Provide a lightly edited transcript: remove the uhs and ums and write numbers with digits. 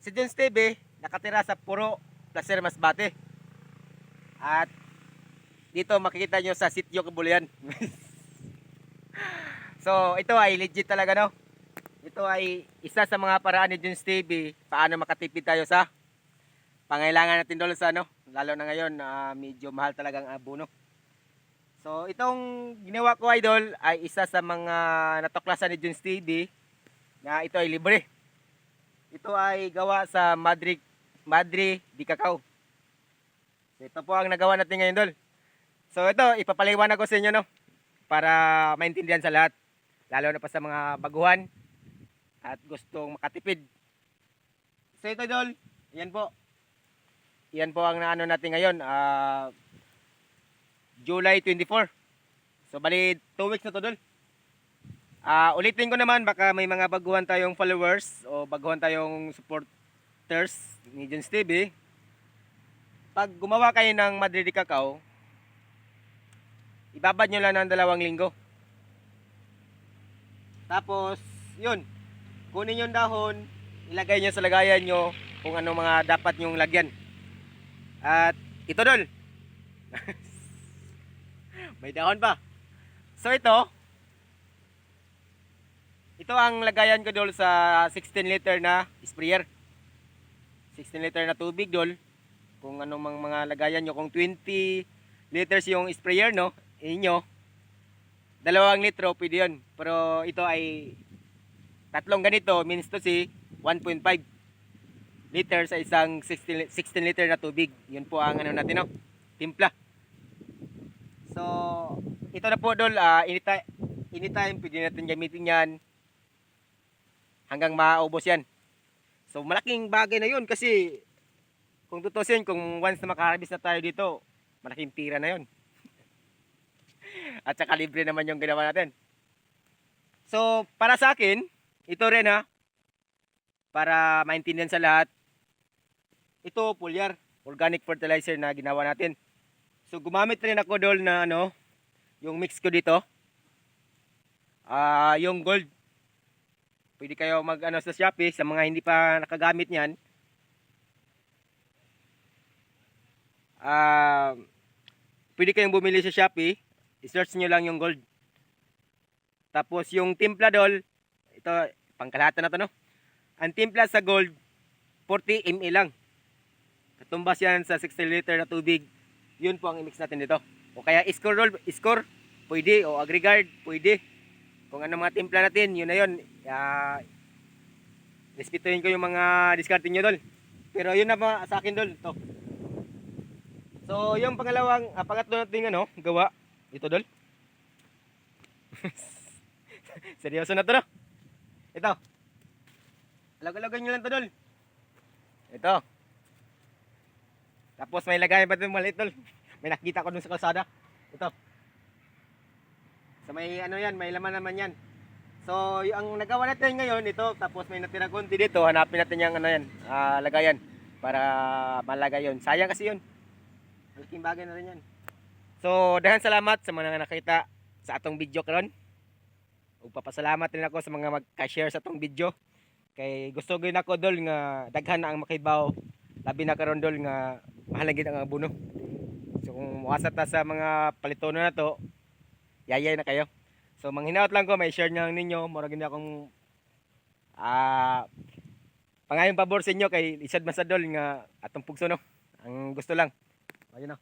Si John Steve nakatira sa Puro, Placer Masbate. At dito makikita nyo sa sitio Kabulian. So ito ay legit talaga, no. Ito ay isa sa mga paraan ni John Steve paano makatipid tayo sa pangailangan natin doon sa lalo na ngayon medyo mahal talagang abono. So itong ginawa ko, idol, ay isa sa mga natuklasan ni John Steve na ito ay libre. Ito ay gawa sa Madre de Cacao. So ito po ang nagawa natin ngayon, dol. So ito, ipapaliwanag ko sa inyo, no, para maintindihan sa lahat, lalo na pa sa mga baguhan at gustong makatipid. So ito, dol, yan po. Yan po ang naano natin ngayon, July 24. So bali 2 weeks na to, dol. Ulitin ko naman, baka may mga baguhan tayong followers o baguhan tayong supporters ni John Steve. Pag gumawa kayo ng Madre de Cacao, ibabad nyo lang ng 2 linggo. Tapos, yun, kunin yung dahon, ilagay nyo sa lagayan nyo kung ano mga dapat nyong lagyan. At ito, dol. May dahon pa. So ito ang lagayan ko, dol, sa 16 liter na sprayer. 16 liter na tubig, dol. Kung anong mga lagayan nyo. Kung 20 liters yung sprayer, no, inyo, 2 litro pwede yun. Pero ito ay 3 ganito, means to see 1.5 liter sa isang 16 liter na tubig. Yun po ang ano natin, no, timpla. So ito na po, dol, anytime pwede natin gamitin yan hanggang maubos yan. So malaking bagay na yun, kasi kung tutusin, kung once na makaharvest na tayo dito, malaking pira na yun. At saka libre naman yung ginawa natin. So para sa akin, ito rin, para maintindihan sa lahat, ito foliar, organic fertilizer na ginawa natin. So gumamit rin ako, dol, na yung mix ko dito, yung gold. Pwede kayo mag sa Shopee, sa mga hindi pa nakagamit niyan. Pwede kayong bumili sa Shopee, i-search nyo lang yung gold. Tapos yung timpla, dol, ito pangkalahatan na to, no. Ang timpla sa gold 40 ml lang. Katumbas yan sa 60 liter na tubig. Yun po ang i-mix natin dito. O kaya score pwede, o aggregate pwede. Kung ano mga timpla natin, yun na yun. Respetuhin ko yung mga diskarte nyo, dol. Pero yun na ba sa akin, dol, ito. So yung pangatlo natin gawa, ito, dol. Seryoso na to, no? Ito. Alag-alagan nyo lang to, dol. Ito. Tapos may lagayan pa ito maliit, dol. May nakita ko dun sa kalsada. Ito. So may may laman naman yan. So ang nagawa natin ngayon, ito. Tapos may natira konti dito. Hanapin natin yung lagayan para malagay yun. Sayang kasi yun. Malaking bagay na rin yan. So dahan salamat sa mga nakita sa atong video karon. Ug papasalamat rin ako sa mga mag-share sa atong video. Kay gusto gyud ako, dol, nga daghan na ang makibaw. Labi na karon, dol, nga mahal gid ang abono. So kung muasa ta sa mga palitono na to, yayay na kayo. So manghinaot lang ko, may share nyo ninyo. Mura gid akong pangayong pabor sa inyo, kay isad masadol nga atong pugso, no. Ang gusto lang ayun, no.